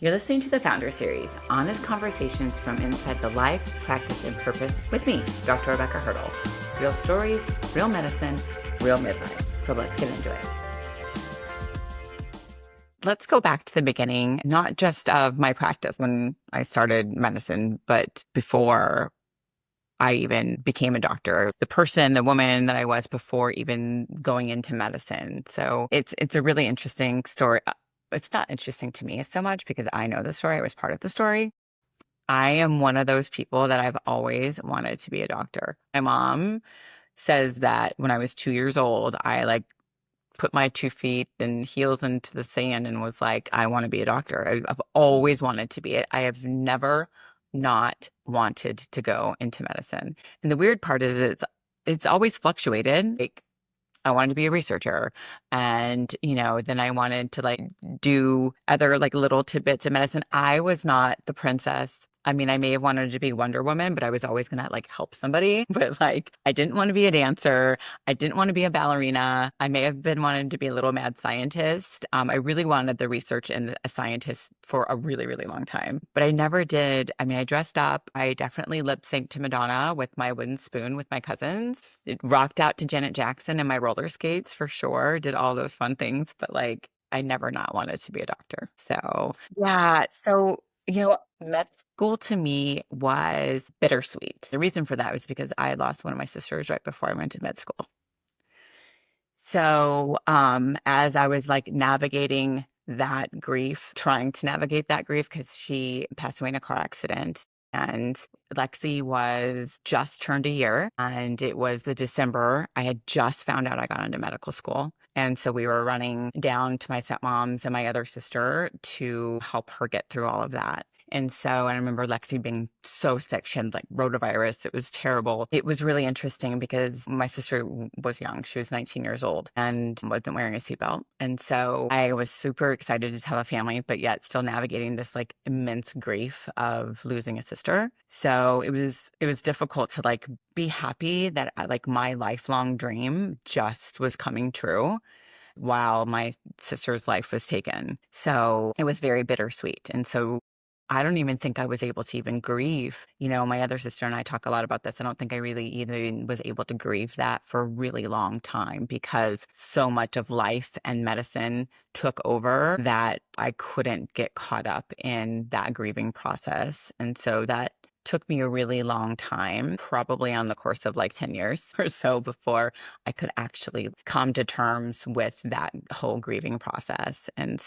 You're listening to the Founder Series, honest conversations from inside the life, practice, and purpose with me, Dr. Rebbecca Hertel. Real stories, real medicine, real midlife. So let's get into it. Let's go back to the beginning, not just of my practice when I started medicine, but before I even became a doctor, the person, the woman that I was before even going into medicine. So it's a really interesting story. It's not interesting to me so much because I know the story. I was part of the story. I am one of those people that I've always wanted to be a doctor. My mom says that when I was 2 years old, I put my 2 feet and heels into the sand and was like, I want to be a doctor. I've always wanted to be it. I have never not wanted to go into medicine. And the weird part is it's always fluctuated. Like I wanted to be a researcher. And, then I wanted to do other little tidbits of medicine. I was not the princess. I mean, I may have wanted to be Wonder Woman, but I was always going to help somebody. But I didn't want to be a dancer. I didn't want to be a ballerina. I may have been wanting to be a little mad scientist. I really wanted the research and a scientist for a really, really long time, but I never did. I mean, I dressed up. I definitely lip synced to Madonna with my wooden spoon with my cousins. It rocked out to Janet Jackson and my roller skates for sure. Did all those fun things, but I never not wanted to be a doctor. So yeah. So, med school to me was bittersweet. The reason for that was because I lost one of my sisters right before I went to med school. So, as I was navigating that grief, trying to navigate that grief because she passed away in a car accident. And Lexi was just turned a year, and it was the December. I had just found out I got into medical school. And so we were running down to my stepmom's and my other sister to help her get through all of that. And so I remember Lexi being so sick. She had rotavirus. It was terrible. It was really interesting because my sister was young. She was 19 years old and wasn't wearing a seatbelt. And so I was super excited to tell the family, but yet still navigating this immense grief of losing a sister. So it was difficult to be happy that my lifelong dream just was coming true while my sister's life was taken. So it was very bittersweet. And so I don't even think I was able to even grieve. My other sister and I talk a lot about this. I don't think I really even was able to grieve that for a really long time because so much of life and medicine took over that I couldn't get caught up in that grieving process. And so that took me a really long time, probably on the course of 10 years or so before I could actually come to terms with that whole grieving process. And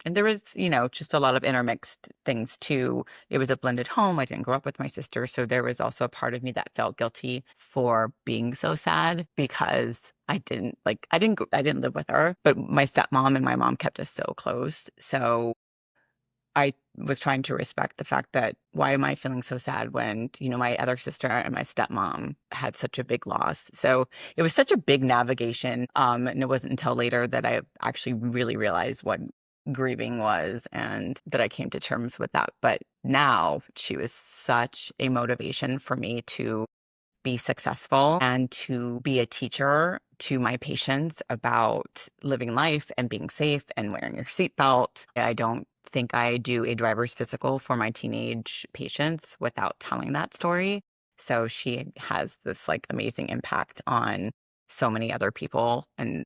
there was, just a lot of intermixed things too. It was a blended home. I didn't grow up with my sister. So there was also a part of me that felt guilty for being so sad because I didn't live with her, but my stepmom and my mom kept us so close. So I was trying to respect the fact that why am I feeling so sad when, my other sister and my stepmom had such a big loss. So it was such a big navigation. And it wasn't until later that I actually really realized what grieving was and that I came to terms with that. But now she was such a motivation for me to be successful and to be a teacher to my patients about living life and being safe and wearing your seatbelt. I don't think I do a driver's physical for my teenage patients without telling that story. So she has this amazing impact on so many other people and,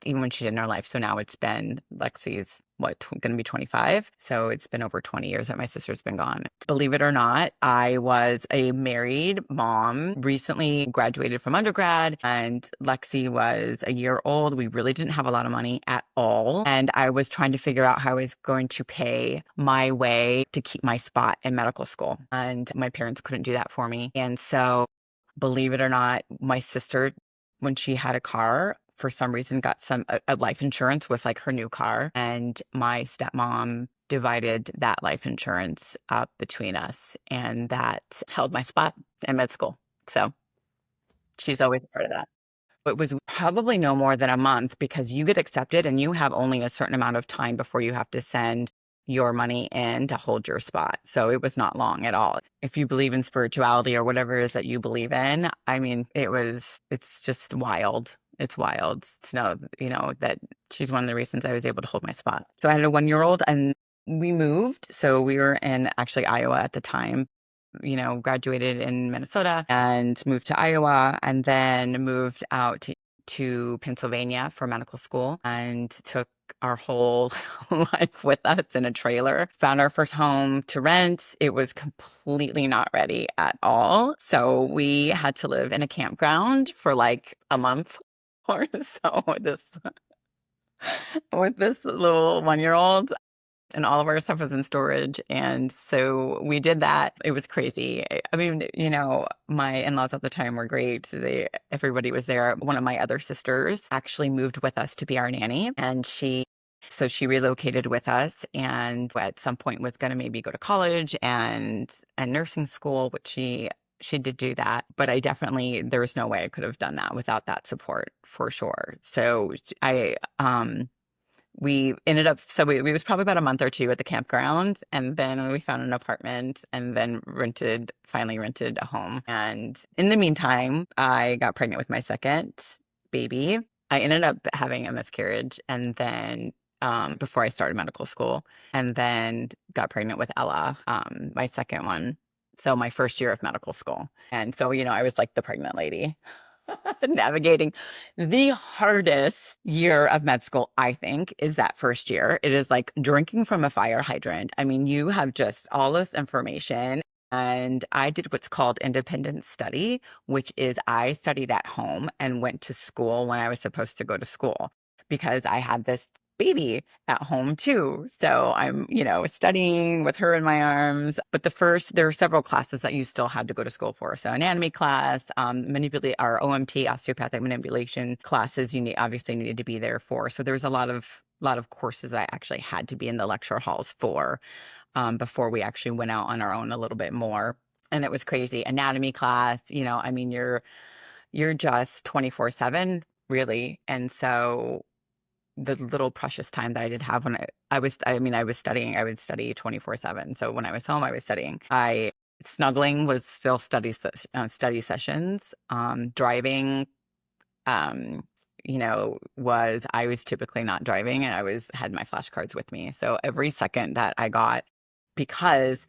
even when she's in her life. So now it's been Lexi's going to be 25. So it's been over 20 years that my sister's been gone. Believe it or not, I was a married mom, recently graduated from undergrad, and Lexi was a year old. We really didn't have a lot of money at all. And I was trying to figure out how I was going to pay my way to keep my spot in medical school. And my parents couldn't do that for me. And so, believe it or not, my sister, when she had a car, for some reason got a life insurance with her new car, and my stepmom divided that life insurance up between us, and that held my spot in med school. So she's always a part of that. It was probably no more than a month because you get accepted and you have only a certain amount of time before you have to send your money in to hold your spot. So it was not long at all. If you believe in spirituality or whatever it is that you believe in, I mean, it's just wild. It's wild to know, that she's one of the reasons I was able to hold my spot. So I had a 1-year-old, and We moved. So we were in actually Iowa at the time, graduated in Minnesota and moved to Iowa and then moved out to Pennsylvania for medical school and took our whole life with us in a trailer. Found our first home to rent. It was completely not ready at all. So we had to live in a campground for like a month or so with this little 1-year old, and all of our stuff was in storage. And so we did that. It was crazy. I mean, my in-laws at the time were great. Everybody was there. One of my other sisters actually moved with us to be our nanny, and so she relocated with us and at some point was going to maybe go to college and nursing school, which she did do that, but there was no way I could have done that without that support for sure. So we ended up, we was probably about a month or two at the campground, and then we found an apartment and then finally rented a home. And in the meantime, I got pregnant with my second baby. I ended up having a miscarriage and then before I started medical school, and then got pregnant with Ella, my second one. So my first year of medical school. And so, I was like the pregnant lady. Navigating the hardest year of med school, I think, is that first year. It is like drinking from a fire hydrant. I mean, you have just all this information. And I did what's called independent study, which is I studied at home and went to school when I was supposed to go to school because I had this baby at home too. So I'm, studying with her in my arms. But there are several classes that you still had to go to school for. So anatomy class, manipulate our OMT, osteopathic manipulation classes, obviously needed to be there for. So there's a lot of courses I actually had to be in the lecture halls for before we actually went out on our own a little bit more. And it was crazy. Anatomy class, I mean, you're just 24/7 really. And so the little precious time that I did have when I was studying, I would study 24/7. So when I was home, I was studying. Snuggling was still study sessions. Driving, I was typically not driving and had my flashcards with me. So every second that I got, because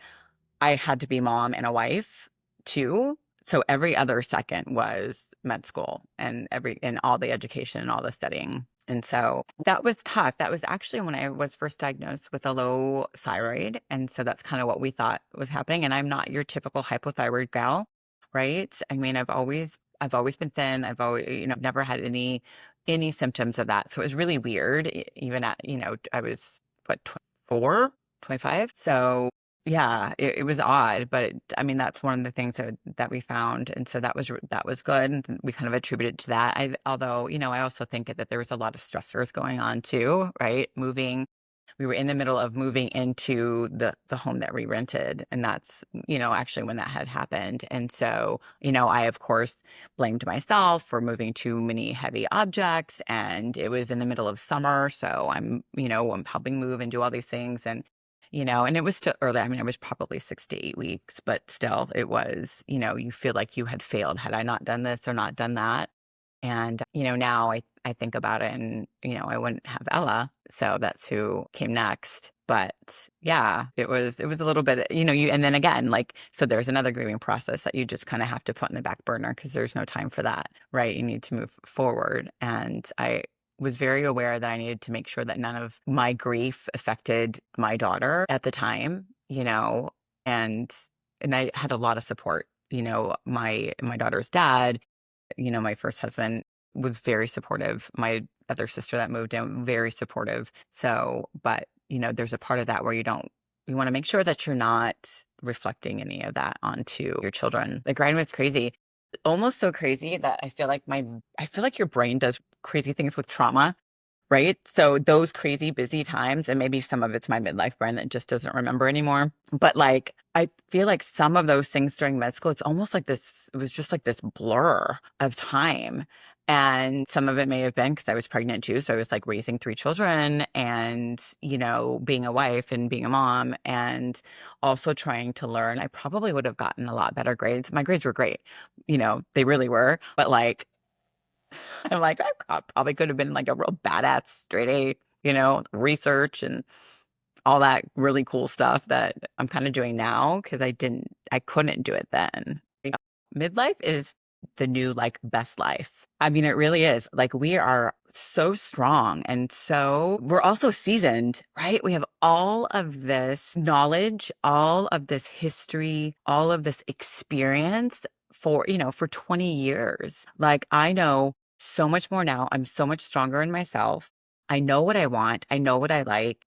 I had to be mom and a wife too. So every other second was med school and all the education and all the studying. And so that was tough. That was actually when I was first diagnosed with a low thyroid. And so that's kind of what we thought was happening. And I'm not your typical hypothyroid gal, right? I mean, I've always been thin. I've always, never had any symptoms of that. So it was really weird. Even at, I was what, 24, 25. So yeah, it was odd, but I mean, that's one of the things that we found. And so that was good. And we kind of attributed to that. Although, I also think that there was a lot of stressors going on too, right? We were in the middle of moving into the home that we rented. And that's, actually when that had happened. And so, I, of course, blamed myself for moving too many heavy objects. And it was in the middle of summer. So I'm helping move and do all these things. And it was still early. I mean, it was probably 6 to 8 weeks, but still it was, you feel like you had failed. Had I not done this or not done that? And, now I think about it and, I wouldn't have Ella. So that's who came next. But yeah, it was a little bit, and then again, like, so there's another grieving process that you just kind of have to put in the back burner because there's no time for that, right? You need to move forward. And I was very aware that I needed to make sure that none of my grief affected my daughter at the time, and I had a lot of support. My daughter's dad, my first husband was very supportive. My other sister that moved in, very supportive. So, but there's a part of that where you want to make sure that you're not reflecting any of that onto your children. The grind was crazy, almost so crazy that I feel like your brain does crazy things with trauma, right? So those crazy busy times, and maybe some of it's my midlife brain that just doesn't remember anymore. But like, I feel like some of those things during med school, it's almost like it was just like this blur of time. And some of it may have been because I was pregnant too. So I was like raising 3 children and, being a wife and being a mom and also trying to learn. I probably would have gotten a lot better grades. My grades were great. They really were. But like, I'm like, I probably could have been like a real badass straight A, research and all that really cool stuff that I'm kind of doing now because I couldn't do it then. Midlife is the new like best life. I mean, it really is. Like we are so strong and so we're also seasoned, right? We have all of this knowledge, all of this history, all of this experience for 20 years. Like I know so much more now. I'm so much stronger in myself. I know what I want. I know what I like.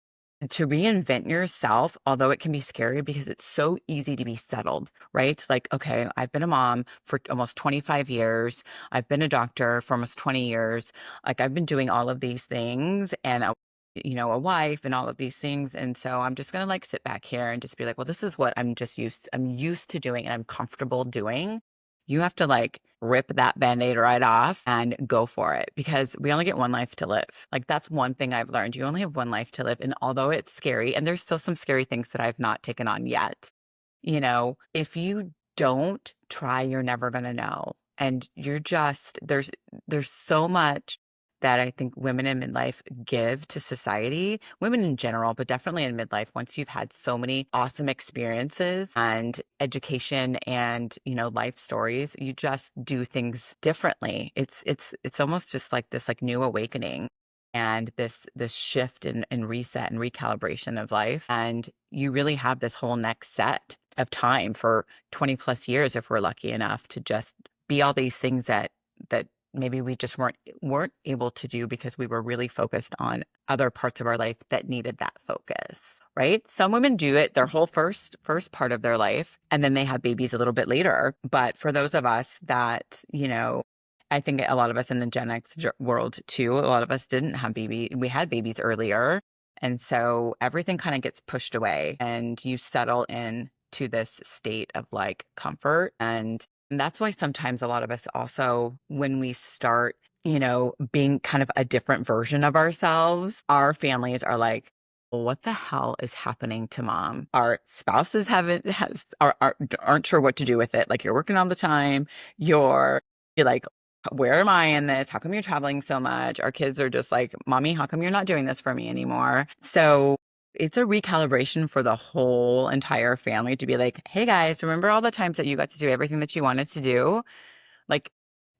To reinvent yourself, although it can be scary because it's so easy to be settled, right? Like, okay, I've been a mom for almost 25 years. I've been a doctor for almost 20 years. Like, I've been doing all of these things and, a wife and all of these things. And so I'm just going to like sit back here and just be like, well, this is what I'm used to doing and I'm comfortable doing. You have to like rip that band-aid right off and go for it because we only get one life to live. Like that's one thing I've learned. You only have one life to live. And although it's scary, and there's still some scary things that I've not taken on yet, if you don't try, you're never going to know. And there's so much that I think women in midlife give to society, women in general, but definitely in midlife, once you've had so many awesome experiences and education and, life stories, you just do things differently. It's almost just like this like new awakening and this shift and reset and recalibration of life. And you really have this whole next set of time for 20 plus years if we're lucky enough to just be all these things that maybe we just weren't able to do because we were really focused on other parts of our life that needed that focus, right? Some women do it their whole first part of their life and then they have babies a little bit later. But for those of us that, I think a lot of us in the Gen X world too, a lot of us didn't have we had babies earlier. And so everything kind of gets pushed away and you settle in to this state of like comfort. And that's why sometimes a lot of us also, when we start, being kind of a different version of ourselves, our families are like, well, what the hell is happening to mom? Our spouses aren't sure what to do with it. Like you're working all the time. You're like, where am I in this? How come you're traveling so much? Our kids are just like, mommy, how come you're not doing this for me anymore? So it's a recalibration for the whole entire family to be like, hey guys, remember all the times that you got to do everything that you wanted to do? Like,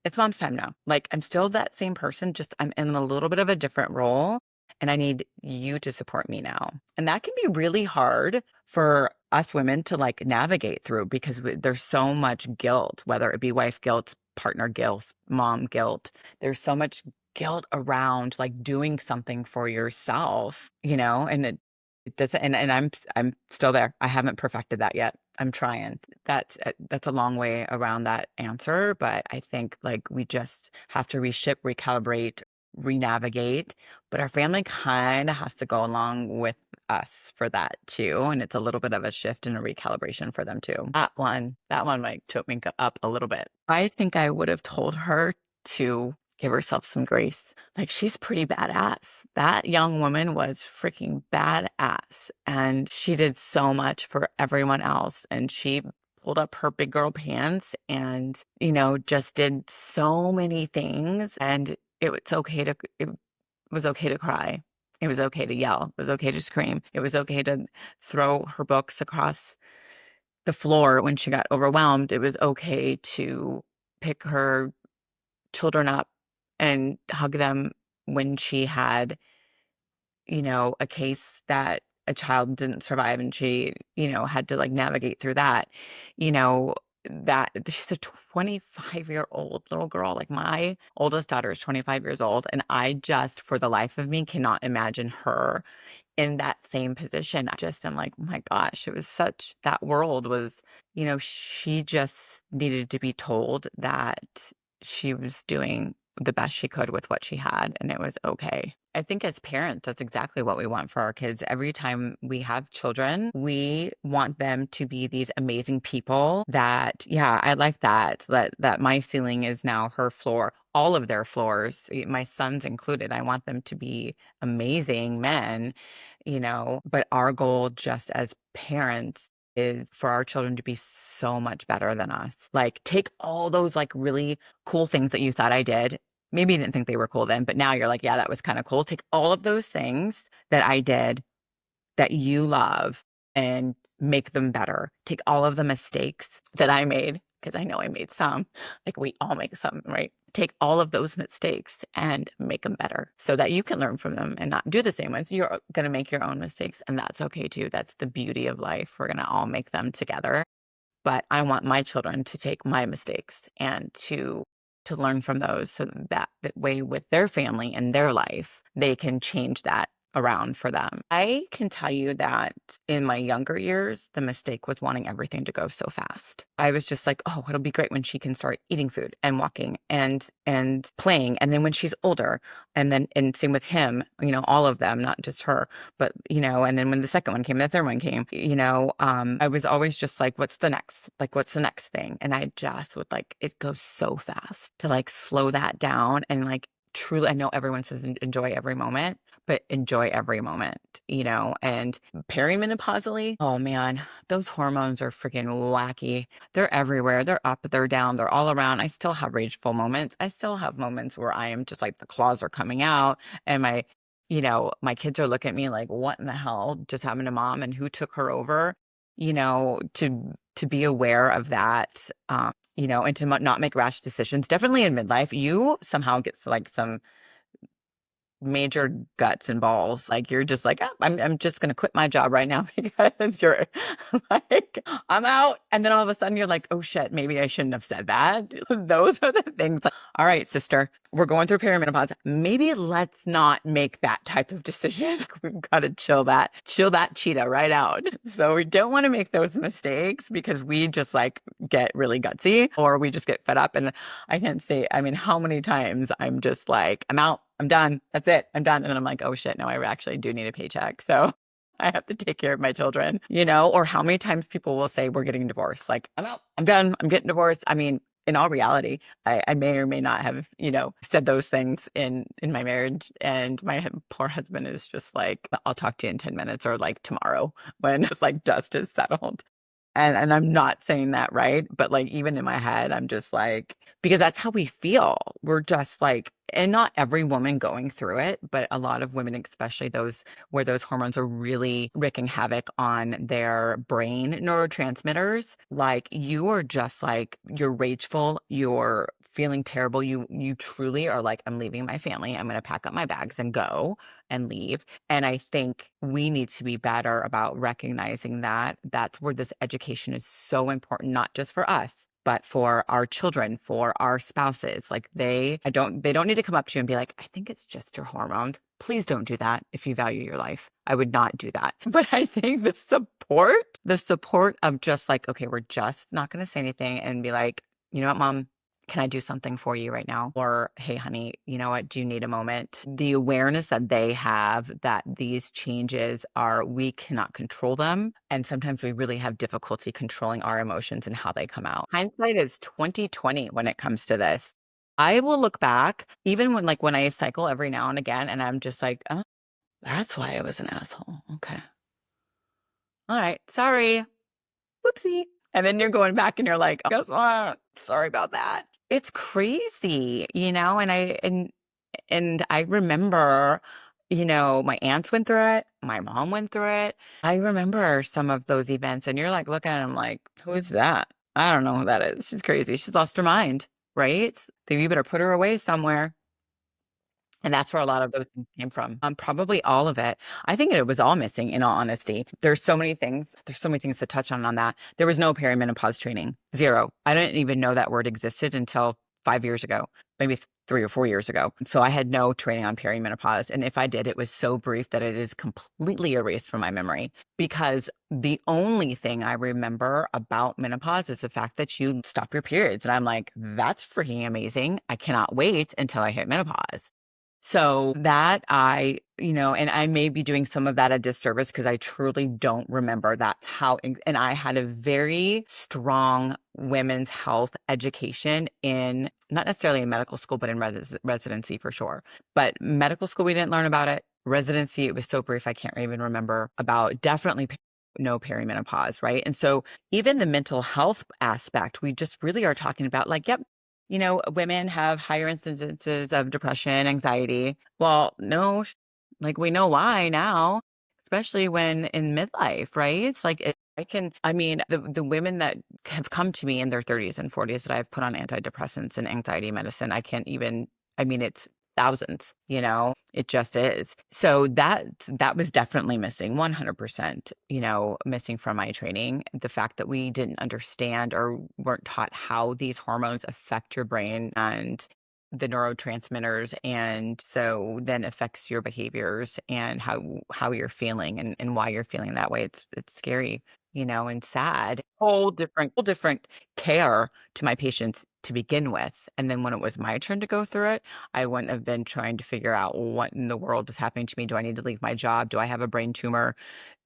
it's mom's time now. Like, I'm still that same person, just I'm in a little bit of a different role and I need you to support me now. And that can be really hard for us women to like navigate through because there's so much guilt, whether it be wife guilt, partner guilt, mom guilt. There's so much guilt around like doing something for yourself, and it doesn't, and I'm still there. I haven't perfected that yet. I'm trying. That's a long way around that answer, but I think like we just have to recalibrate, renavigate, but our family kind of has to go along with us for that too. And it's a little bit of a shift and a recalibration for them too. That one might choke me up a little bit. I think I would have told her to give herself some grace. Like she's pretty badass. That young woman was freaking badass. And she did so much for everyone else. And she pulled up her big girl pants and, just did so many things. And it was okay to cry. It was okay to yell. It was okay to scream. It was okay to throw her books across the floor when she got overwhelmed. It was okay to pick her children up and hug them when she had, a case that a child didn't survive and she, had to like navigate through that, you know, that she's a 25-year-old little girl. Like my oldest daughter is 25 years old. And I just, for the life of me, cannot imagine her in that same position. I'm like, oh my gosh, that world was, she just needed to be told that she was doing the best she could with what she had and it was okay. I think as parents, that's exactly what we want for our kids. Every time we have children, we want them to be these amazing people that, yeah, I like that my ceiling is now her floor, all of their floors, my sons included. I want them to be amazing men, but our goal just as parents is for our children to be so much better than us. Like take all those like really cool things that you thought I did. Maybe you didn't think they were cool then, but now you're like, yeah, that was kind of cool. Take all of those things that I did that you love and make them better. Take all of the mistakes that I made, because I know I made some, like we all make some, right? Take all of those mistakes and make them better so that you can learn from them and not do the same ones. You're going to make your own mistakes, and that's okay too. That's the beauty of life. We're going to all make them together. But I want my children to take my mistakes and to learn from those, so that way with their family and their life, they can change that around for them. I can tell you that in my younger years, the mistake was wanting everything to go so fast. I was just like, oh, it'll be great when she can start eating food and walking and playing. And then when she's older, and same with him, all of them, not just her, but and then when the second one came, the third one came, I was always just like, what's the next? Like, what's the next thing? And I just would like, it goes so fast to like slow that down and like truly, I know everyone says enjoy every moment, but enjoy every moment, and perimenopausally, oh man, those hormones are freaking wacky. They're everywhere. They're up, they're down, they're all around. I still have rageful moments. I still have moments where I am just like the claws are coming out and my kids are looking at me like, what in the hell just happened to mom and who took her over? To be aware of that, and to not make rash decisions. Definitely in midlife, you somehow get like some major guts and balls. Like you're just like, oh, I'm just gonna quit my job right now because you're like, I'm out. And then all of a sudden you're like, oh shit, maybe I shouldn't have said that. Those are the things like, all right, sister, we're going through perimenopause. Maybe let's not make that type of decision. We've got to chill that cheetah right out. So we don't want to make those mistakes because we just like get really gutsy or we just get fed up. And I can't say, I mean, how many times I'm just like, I'm out. I'm done. That's it. I'm done. And then I'm like, oh shit, no, I actually do need a paycheck. So I have to take care of my children, or how many times people will say we're getting divorced. Like, I'm out. I'm done. I'm getting divorced. I mean, in all reality, I may or may not have, said those things in my marriage. And my poor husband is just like, I'll talk to you in 10 minutes or like tomorrow when like dust is settled. And I'm not saying that, right? But like even in my head, I'm just like, because that's how we feel. We're just like, and not every woman going through it, but a lot of women, especially those where those hormones are really wreaking havoc on their brain neurotransmitters. Like you are just like, you're rageful, you're feeling terrible. You truly are like, I'm leaving my family. I'm going to pack up my bags and go and leave. And I think we need to be better about recognizing that that's where this education is so important, not just for us, but for our children, for our spouses. Like they don't need to come up to you and be like, I think it's just your hormones. Please don't do that if you value your life. I would not do that. But I think the support of just like, okay, we're just not going to say anything and be like, you know what, mom, can I do something for you right now? Or, hey, honey, you know what? Do you need a moment? The awareness that they have that these changes we cannot control them. And sometimes we really have difficulty controlling our emotions and how they come out. Hindsight is 2020 when it comes to this. I will look back, even when I cycle every now and again, and I'm just like, oh, that's why I was an asshole. Okay. All right. Sorry. Whoopsie. And then you're going back and you're like, guess what? Sorry about that. It's crazy, and I remember, my aunts went through it, my mom went through it. I remember some of those events and you're like looking at them like, who is that? I don't know who that is. She's crazy. She's lost her mind, right? Then you better put her away somewhere. And that's where a lot of those things came from. Probably all of it. I think it was all missing, in all honesty. There's so many things. There's so many things to touch on that. There was no perimenopause training. Zero. I didn't even know that word existed until 5 years ago, maybe 3 or 4 years ago. So I had no training on perimenopause. And if I did, it was so brief that it is completely erased from my memory, because the only thing I remember about menopause is the fact that you stop your periods. And I'm like, that's freaking amazing. I cannot wait until I hit menopause. So that and I may be doing some of that a disservice because I truly don't remember that's how, and I had a very strong women's health education in, not necessarily in medical school, but in residency for sure. But medical school, we didn't learn about it. Residency, it was so brief, I can't even remember about. Definitely no perimenopause, right? And so even the mental health aspect, we just really are talking about like, yep, women have higher incidences of depression, anxiety. Well, no, like we know why now. especially when in midlife, right? It's like I mean, the women that have come to me in their 30s and 40s that I've put on antidepressants and anxiety medicine, I can't even, I mean, it's thousands, it just is. So that was definitely missing, 100%, missing from my training. The fact that we didn't understand or weren't taught how these hormones affect your brain and the neurotransmitters, and so then affects your behaviors and how you're feeling and why you're feeling that way. It's scary, and sad. Whole different care to my patients to begin with. And then when it was my turn to go through it, I wouldn't have been trying to figure out what in the world is happening to me. Do I need to leave my job? Do I have a brain tumor?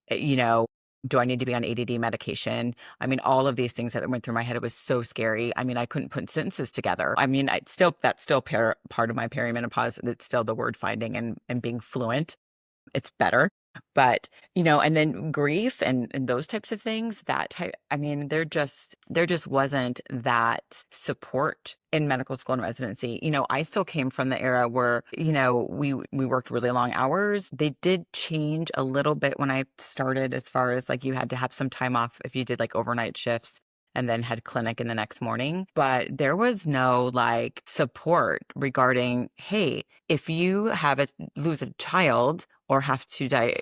Eh, you know, do I need to be on ADD medication? I mean, all of these things that went through my head, it was so scary. I mean, I couldn't put sentences together. I mean, that's still part of my perimenopause. It's still the word finding and being fluent. It's better. But, and then grief and those types of things, I mean, there just wasn't that support in medical school and residency. I still came from the era where, we worked really long hours. They did change a little bit when I started, as far as like you had to have some time off if you did like overnight shifts and then had clinic in the next morning. But there was no like support regarding, hey, if you lose a child or have to die,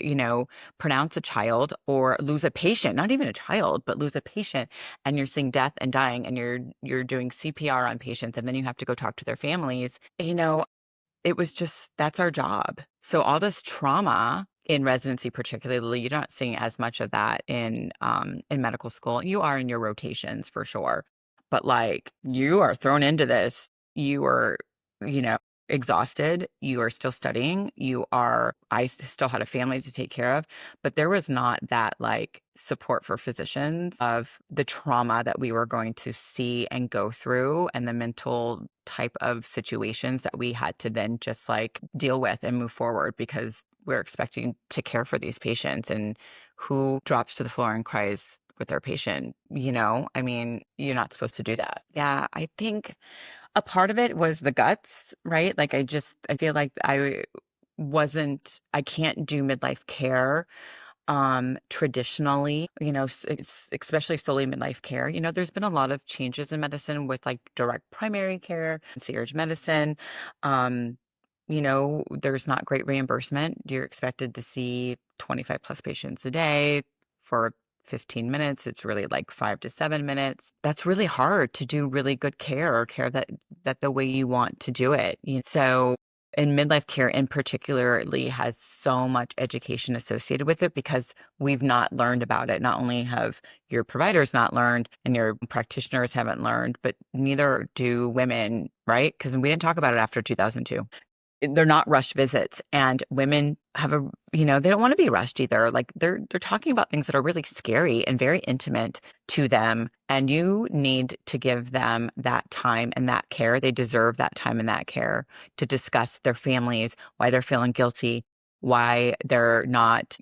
pronounce a child or lose a patient, not even a child, but lose a patient, and you're seeing death and dying, and you're doing CPR on patients, and then you have to go talk to their families, it was just, that's our job. So all this trauma in residency, particularly, you're not seeing as much of that in medical school. You are in your rotations for sure, but like you are thrown into this. You are, you know, exhausted. You are still studying. I still had a family to take care of, but there was not that like support for physicians of the trauma that we were going to see and go through, and the mental type of situations that we had to then just like deal with and move forward, because we're expecting to care for these patients. And who drops to the floor and cries with their patient? I mean, you're not supposed to do that. Yeah, I think a part of it was the guts, right? Like I feel like I can't do midlife care traditionally, especially solely midlife care. There's been a lot of changes in medicine with like direct primary care, concierge medicine. There's not great reimbursement. You're expected to see 25 plus patients a day for 15 minutes. It's really like 5 to 7 minutes. That's really hard to do really good care, or care that the way you want to do it. So, and midlife care in particularly has so much education associated with it, because we've not learned about it. Not only have your providers not learned and your practitioners haven't learned, but neither do women, right? Because we didn't talk about it after 2002. They're not rushed visits, and women they don't want to be rushed either. Like they're talking about things that are really scary and very intimate to them, and you need to give them that time and that care. They deserve that time and that care to discuss their families, why they're feeling guilty, why they're not,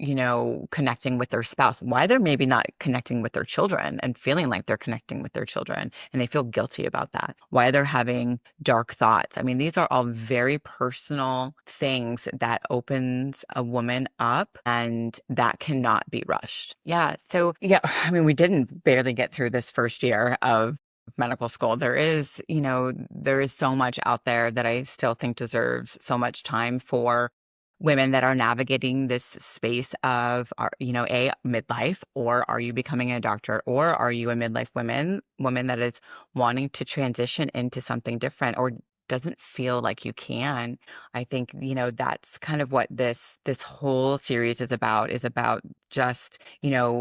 connecting with their spouse, why they're maybe not connecting with their children and feeling like they're connecting with their children and they feel guilty about that, why they're having dark thoughts. I mean, these are all very personal things that opens a woman up, and that cannot be rushed. Yeah. So, yeah, I mean, we didn't barely get through this first year of medical school. There is so much out there that I still think deserves so much time for women that are navigating this space of, a midlife, or are you becoming a doctor, or are you a midlife woman that is wanting to transition into something different, or doesn't feel like you can. I think, that's kind of what this whole series is about just,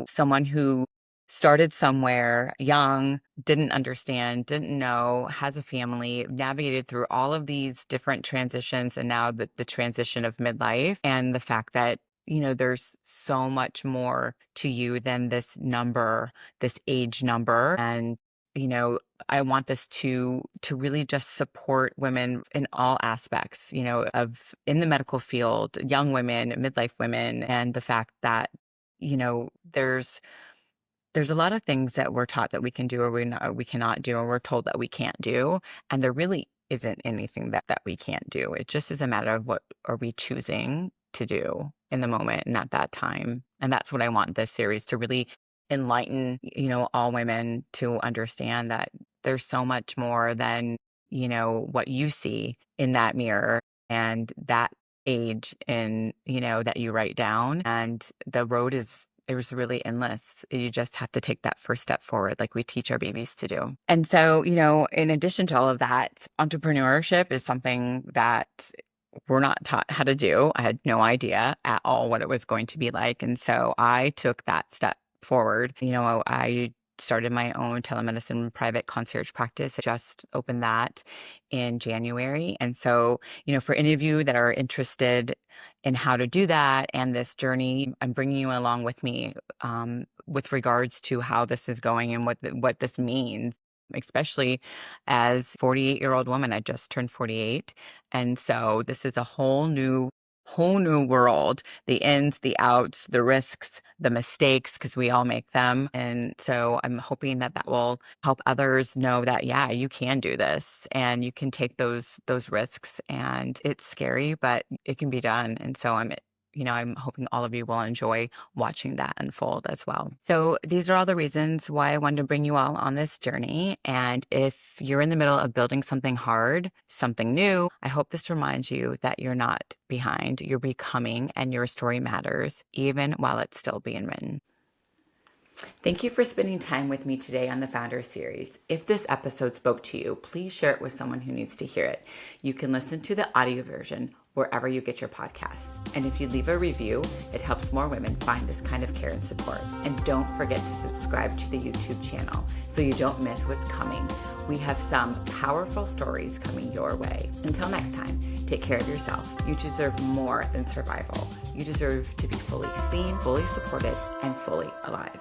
someone who started somewhere young, didn't understand, didn't know, has a family, navigated through all of these different transitions, and now the transition of midlife, and the fact that, there's so much more to you than this age number. And, I want this to really just support women in all aspects, of in the medical field, young women, midlife women, and the fact that, there's a lot of things that we're taught that we can do, or we cannot do, or we're told that we can't do. And there really isn't anything that we can't do. It just is a matter of what are we choosing to do in the moment and at that time. And that's what I want this series to really enlighten, all women to understand that there's so much more than, what you see in that mirror and that age and, that you write down. And the road it was really endless. You just have to take that first step forward, like we teach our babies to do. And so, in addition to all of that, entrepreneurship is something that we're not taught how to do. I had no idea at all what it was going to be like. And so I took that step forward. I started my own telemedicine private concierge practice. I just opened that in January. And so, for any of you that are interested in how to do that and this journey, I'm bringing you along with me with regards to how this is going and what this means. Especially as 48-year-old woman, I just turned 48. And so this is a whole new world, the ins, the outs, the risks, the mistakes, because we all make them. And so I'm hoping that will help others know that, yeah, you can do this and you can take those risks, and it's scary, but it can be done. And so I'm hoping all of you will enjoy watching that unfold as well. So these are all the reasons why I wanted to bring you all on this journey. And if you're in the middle of building something hard, something new, I hope this reminds you that you're not behind, you're becoming, and your story matters, even while it's still being written. Thank you for spending time with me today on the Founder Series. If this episode spoke to you, please share it with someone who needs to hear it. You can listen to the audio version wherever you get your podcasts. And if you leave a review, it helps more women find this kind of care and support. And don't forget to subscribe to the YouTube channel so you don't miss what's coming. We have some powerful stories coming your way. Until next time, take care of yourself. You deserve more than survival. You deserve to be fully seen, fully supported, and fully alive.